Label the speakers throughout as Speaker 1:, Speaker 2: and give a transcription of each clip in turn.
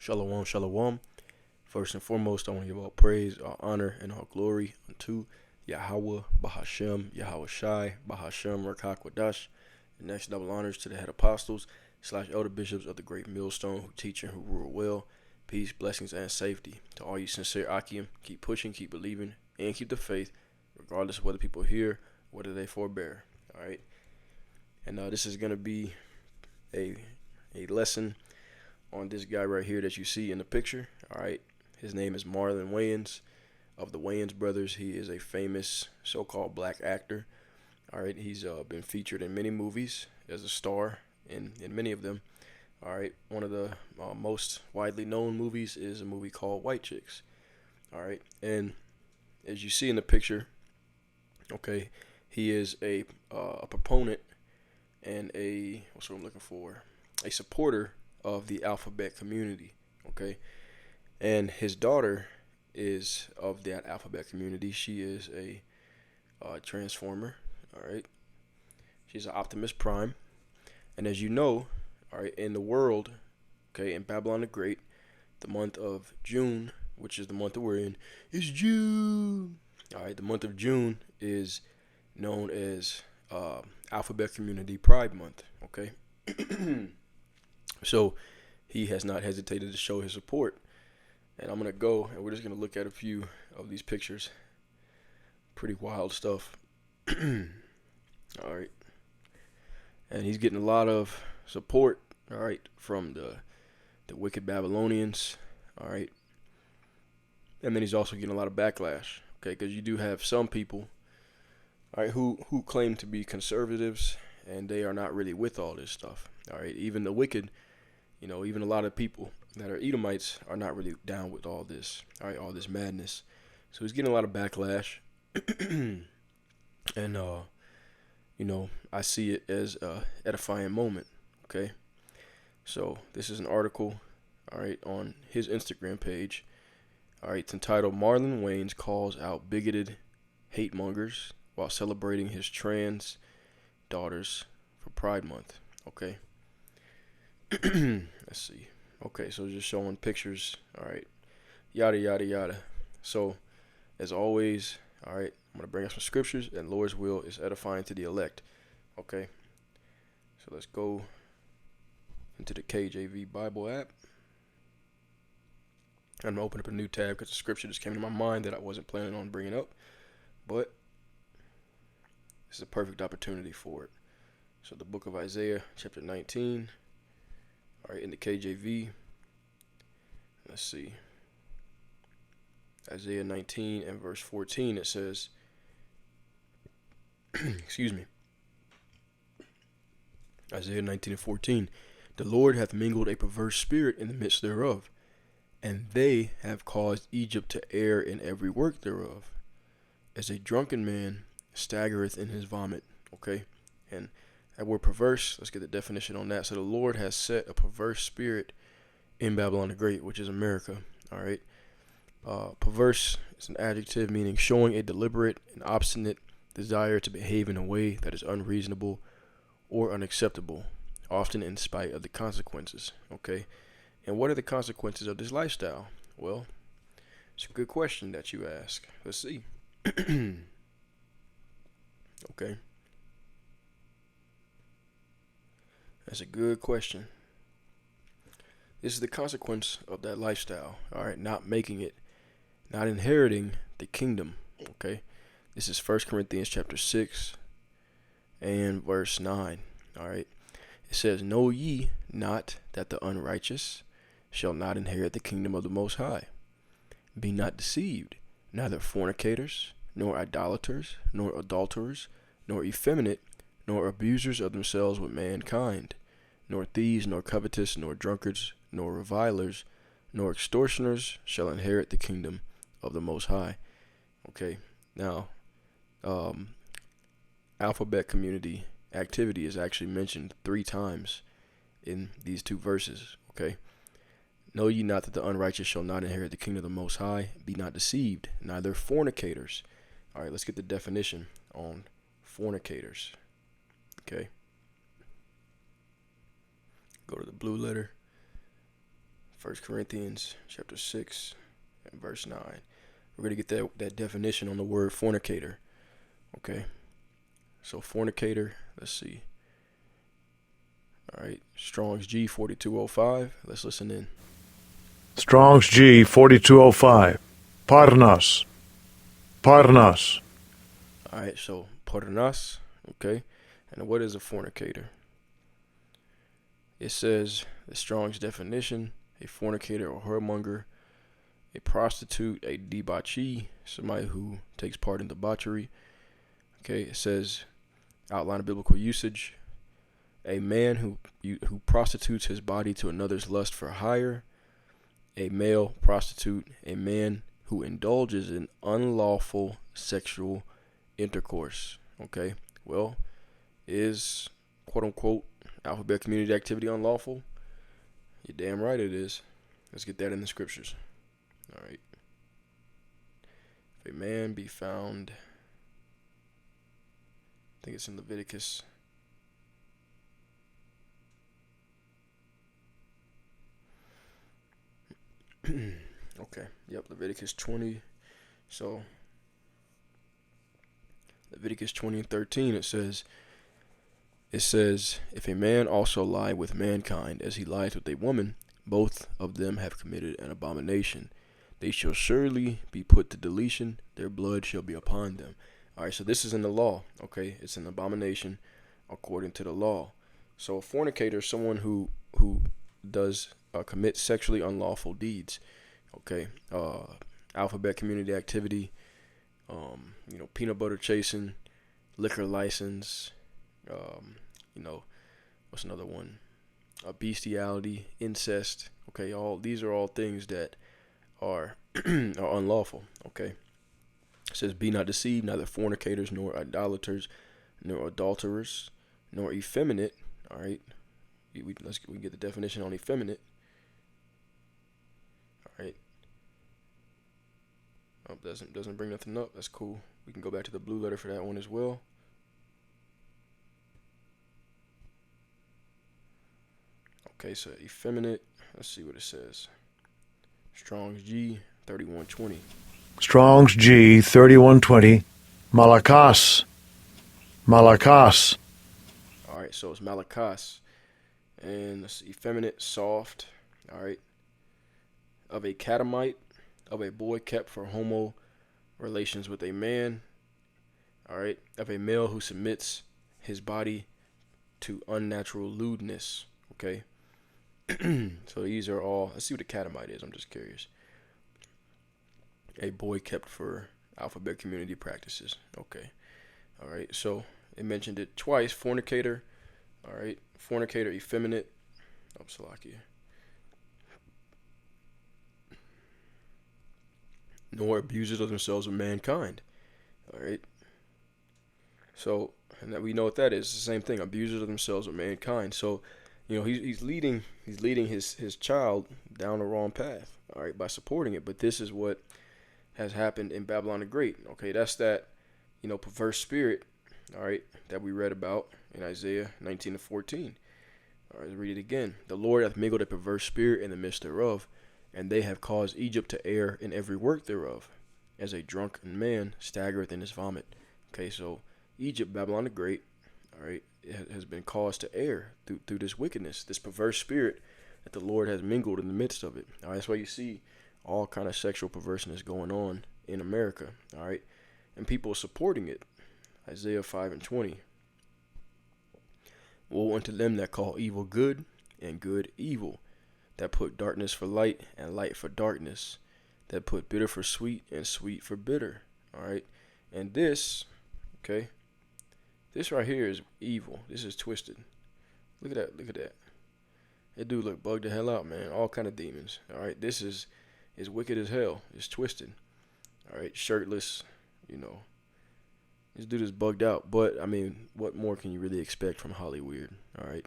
Speaker 1: Shalom, shalom. First and foremost, I want to give all praise, all honor, and all glory unto Yahweh, Bahashem, Yahweh Shai, Bahashem, Rakakwadash. And next, double honors to the head apostles / elder bishops of the great millstone who teach and who rule well. Peace, blessings, and safety. To all you sincere Akim, keep pushing, keep believing, and keep the faith, regardless of whether people hear, whether they forbear. All right. And this is going to be a lesson on this guy right here that you see in the picture. All right. His name is Marlon Wayans of the Wayans brothers. He is a famous so-called black actor. All right. He's been featured in many movies as a star in many of them. All right. One of the most widely known movies is a movie called White Chicks. All right. And as you see in the picture, okay, he is a proponent and a supporter of the alphabet community. Okay. And his daughter is of that alphabet community. She is a transformer. All right. She's an Optimus Prime. And as you know, all right, in the world, okay, in Babylon the Great, the month of June, which is the month that we're in, is June. All right. The month of June is known as Alphabet Community Pride Month. Okay. So he has not hesitated to show his support. And I'm going to go and we're just going to look at a few of these pictures. Pretty wild stuff. All right. And he's getting a lot of support, all right, from the wicked Babylonians, all right. And then he's also getting a lot of backlash, okay, because you do have some people, all right, who claim to be conservatives, and they are not really with all this stuff, all right. Even the wicked, even a lot of people that are Edomites are not really down with all this, all right, all this madness. So he's getting a lot of backlash, and I see it as a edifying moment. Okay, so this is an article, all right, on his Instagram page. All right, it's entitled "Marlon Wayans Calls Out Bigoted Hate Mongers While Celebrating His Trans Daughters for Pride Month." Okay. Let's see. Okay, so just showing pictures. All right, yada yada yada. So, as always, all right, I'm gonna bring up some scriptures, and Lord's will is edifying to the elect. Okay. So let's go into the KJV Bible app. I'm gonna open up a new tab because the scripture just came to my mind that I wasn't planning on bringing up, but this is a perfect opportunity for it. So the book of Isaiah, chapter 19. All right, in the KJV. Let's see. Isaiah 19 and verse 14. It says, excuse me. Isaiah 19 and 14. The Lord hath mingled a perverse spirit in the midst thereof, and they have caused Egypt to err in every work thereof, as a drunken man staggereth in his vomit. Okay, and that word perverse, let's get the definition on that. So the Lord has set a perverse spirit in Babylon the Great, which is America. All right, perverse is an adjective meaning showing a deliberate and obstinate desire to behave in a way that is unreasonable or unacceptable, often in spite of the consequences. Okay, and what are the consequences of this lifestyle? Well, it's a good question that you ask. Let's see. Okay, that's a good question. This is the consequence of that lifestyle. All right, not making it, not inheriting the kingdom. Okay, this is 1 Corinthians chapter 6 and verse 9. All right, it says, "Know ye not that the unrighteous shall not inherit the kingdom of the Most High? Be not deceived, neither fornicators, nor idolaters, nor adulterers, nor effeminate, nor abusers of themselves with mankind, nor thieves, nor covetous, nor drunkards, nor revilers, nor extortioners shall inherit the kingdom of the Most High." Okay, now, alphabet community activity is actually mentioned 3 times in these 2 verses. Okay, know ye not that the unrighteous shall not inherit the kingdom of the Most High? Be not deceived, neither fornicators. All right, let's get the definition on fornicators. Okay, go to the blue letter. First Corinthians chapter 6 and verse 9. We're going to get that definition on the word fornicator. Okay. So fornicator, let's see. All right. Strong's G 4205. Let's listen in.
Speaker 2: Strong's G 4205. Parnas. Parnas.
Speaker 1: All right. So parnas. Okay. And what is a fornicator? It says the Strong's definition: a fornicator or whoremonger, a prostitute, a debauchee, somebody who takes part in debauchery. Okay, it says outline of biblical usage: a man who prostitutes his body to another's lust for hire, a male prostitute, a man who indulges in unlawful sexual intercourse. Okay, well, is quote unquote alphabet community activity unlawful? You're damn right it is. Let's get that in the scriptures. All right. If a man be found, I think it's in Leviticus. Okay. Yep. Leviticus 20. So Leviticus 20 and 13, it says, if a man also lie with mankind as he lies with a woman, both of them have committed an abomination. They shall surely be put to deletion. Their blood shall be upon them. All right, so this is in the law. Okay, it's an abomination according to the law. So a fornicator is someone who does commit sexually unlawful deeds. Okay, alphabet community activity. Peanut butter chasing, liquor license. What's another one? Bestiality, incest. Okay, these are all things that are are unlawful. Okay, it says, "Be not deceived, neither fornicators, nor idolaters, nor adulterers, nor effeminate." All right, we get the definition on effeminate. All right. Oh, doesn't bring nothing up. That's cool. We can go back to the blue letter for that one as well. Okay, so effeminate. Let's see what it says. Strong's G 3120.
Speaker 2: Strong's G 3120. Malakas. Malakas.
Speaker 1: All right, so it's malakas, and let's see, effeminate, soft. All right, of a catamite, of a boy kept for homo relations with a man. All right, of a male who submits his body to unnatural lewdness. Okay. So these are all, let's see what a catamite is. I'm just curious. A boy kept for alphabet community practices. Okay. All right. So it mentioned it twice. Fornicator. All right. Fornicator, effeminate. Oh, Salakia. Nor abusers of themselves of mankind. All right. So, and that we know what that is. It's the same thing. Abusers of themselves of mankind. So, he's leading his child down the wrong path, all right, by supporting it. But this is what has happened in Babylon the Great. Okay, that's that, perverse spirit, all right, that we read about in Isaiah 19 and 14. All right, let's read it again. The Lord hath mingled a perverse spirit in the midst thereof, and they have caused Egypt to err in every work thereof, as a drunken man staggereth in his vomit. Okay, so Egypt, Babylon the Great, all right, it has been caused to err through this wickedness, this perverse spirit that the Lord has mingled in the midst of it. All right, that's why you see all kind of sexual perverseness going on in America. All right, and people supporting it. Isaiah 5 and 20. Woe unto them that call evil good and good evil, that put darkness for light and light for darkness, that put bitter for sweet and sweet for bitter. All right, and this, okay. This right here is evil. This is twisted. Look at that. Look at that. That dude look bugged the hell out, man. All kind of demons. All right. This is wicked as hell. It's twisted. All right. Shirtless. This dude is bugged out. But, I mean, what more can you really expect from Hollywood? All right.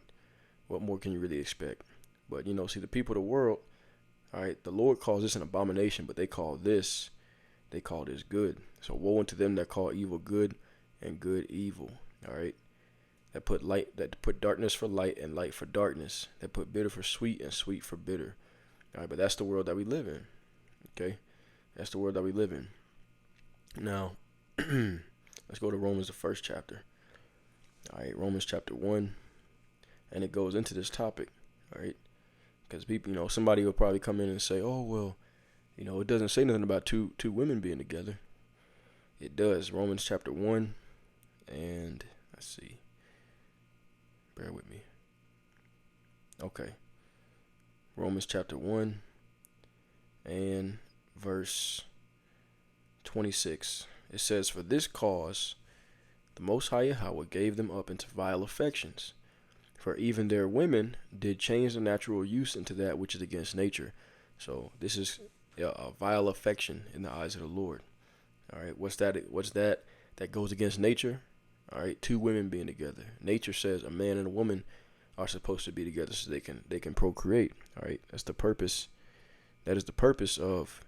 Speaker 1: What more can you really expect? But, see, the people of the world, all right, the Lord calls this an abomination, but they call this good. So woe unto them that call evil good and good evil. All right, that put darkness for light and light for darkness, that put bitter for sweet and sweet for bitter. All right, but that's the world that we live in. Okay, that's the world that we live in. Now, let's go to Romans, the first chapter. All right, Romans chapter 1, and it goes into this topic. All right, because people, somebody will probably come in and say, "Oh, well, it doesn't say nothing about two women being together." It does. Romans chapter 1, and let's see. Bear with me. Okay. Romans chapter 1 and verse 26. It says, "For this cause the Most High Yahweh gave them up into vile affections. For even their women did change the natural use into that which is against nature." So this is a vile affection in the eyes of the Lord. All right, what's that? What's that goes against nature? All right, two women being together. Nature says a man and a woman are supposed to be together so they can procreate. All right, that's the purpose. That is the purpose of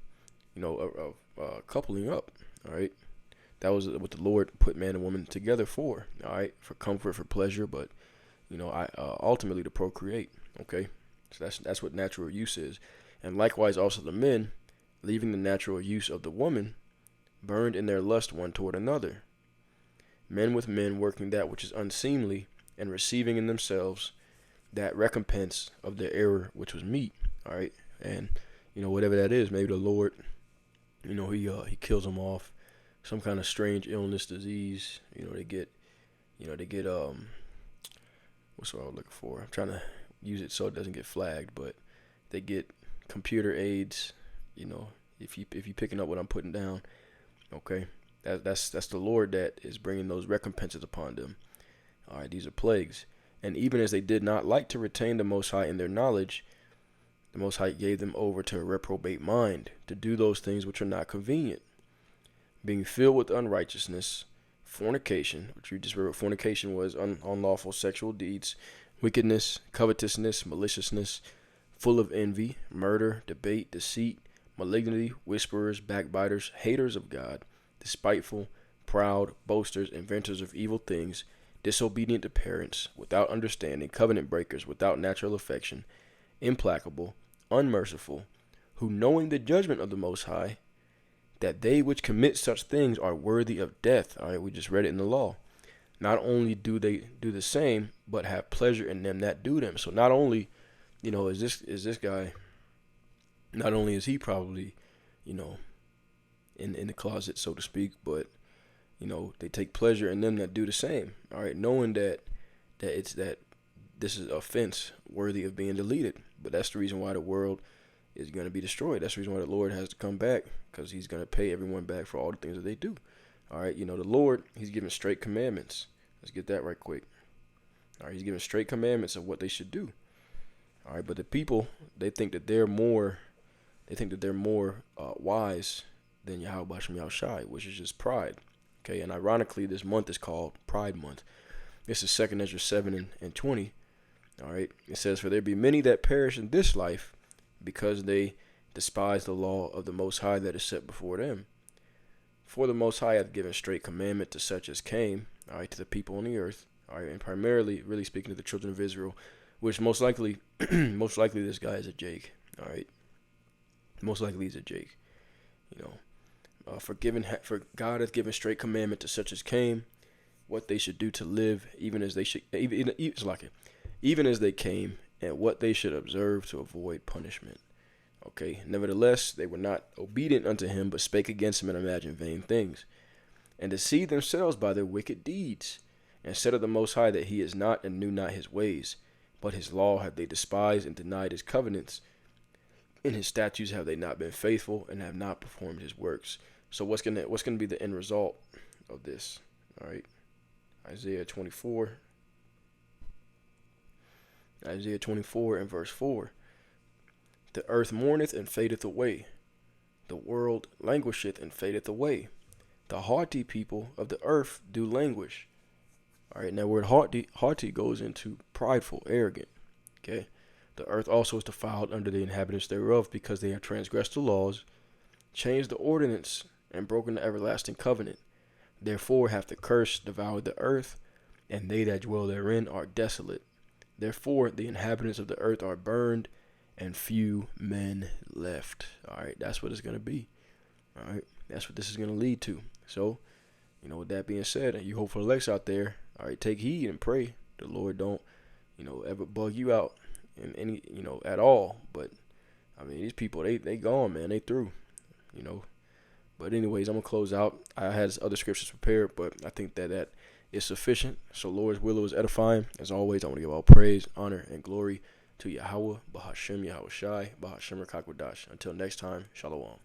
Speaker 1: coupling up. All right, that was what the Lord put man and woman together for. All right, for comfort, for pleasure, but ultimately to procreate. Okay, so that's what natural use is, and likewise also the men, leaving the natural use of the woman, burned in their lust one toward another. Men with men working that which is unseemly, and receiving in themselves that recompense of their error which was meet. All right, and whatever that is, maybe the Lord, he kills them off, some kind of strange illness, disease. They get what's what I was looking for? I'm trying to use it so it doesn't get flagged, but they get computer aids. If you picking up what I'm putting down, okay, that's the Lord that is bringing those recompenses upon them. All right, these are plagues. And even as they did not like to retain the Most High in their knowledge, the Most High gave them over to a reprobate mind, to do those things which are not convenient, being filled with unrighteousness, fornication, which we just read. Fornication was unlawful sexual deeds, wickedness, covetousness, maliciousness, full of envy, murder, debate, deceit, malignity, whisperers, backbiters, haters of God, despiteful, proud, boasters, inventors of evil things, disobedient to parents, without understanding, covenant breakers, without natural affection, implacable, unmerciful, who knowing the judgment of the Most High, that they which commit such things are worthy of death. All right, we just read it in the law. Not only do they do the same, but have pleasure in them that do them. So not only, is this guy, not only is he probably, in the closet, so to speak, but they take pleasure in them that do the same. All right, knowing that this is an offense worthy of being deleted. But that's the reason why the world is going to be destroyed. That's the reason why the Lord has to come back, because he's going to pay everyone back for all the things that they do. All right, the Lord, he's giving straight commandments. Let's get that right quick. All right, he's giving straight commandments of what they should do. All right, but the people, they think that they're more wise than Yahweh Bashem Yahushai, which is just pride. Okay, and ironically, this month is called Pride Month. This is 2 Ezra 7 and 20. All right, it says, "For there be many that perish in this life, because they despise the law of the Most High that is set before them. For the Most High hath given straight commandment to such as came, all right, to the people on the earth, all right, and primarily, really speaking to the children of Israel, which most likely this guy is a Jake, all right, most likely he's a Jake, for God hath given straight commandment to such as came, what they should do to live, even as they came, and what they should observe to avoid punishment. Okay, nevertheless, they were not obedient unto him, but spake against him and imagined vain things, and deceived themselves by their wicked deeds, and said of the Most High that he is not, and knew not his ways. But his law have they despised, and denied his covenants. In his statutes have they not been faithful, and have not performed his works." So what's gonna be the end result of this? All right, Isaiah 24 and verse 4. "The earth mourneth and fadeth away. The world languisheth and fadeth away. The haughty people of the earth do languish." All right, now word haughty goes into prideful, arrogant. Okay, "The earth also is defiled under the inhabitants thereof, because they have transgressed the laws, changed the ordinance, and broken the everlasting covenant. Therefore hath the curse devoured the earth, and they that dwell therein are desolate. Therefore the inhabitants of the earth are burned, and few men left. All right, that's what it's going to be. All right, that's what this is going to lead to. So, with that being said, and you hopeful elects out there, all right, take heed and pray the Lord don't, ever bug you out in any, at all. But I mean, these people, they gone, man. They through, you know. But anyways, I'm gonna close out. I had other scriptures prepared, but I think that is sufficient. So Lord's will is edifying. As always, I want to give all praise, honor, and glory to Yahweh, Bahashem, Yahweh Shai, Bahashem Rakakwadash. Until next time, Shalom.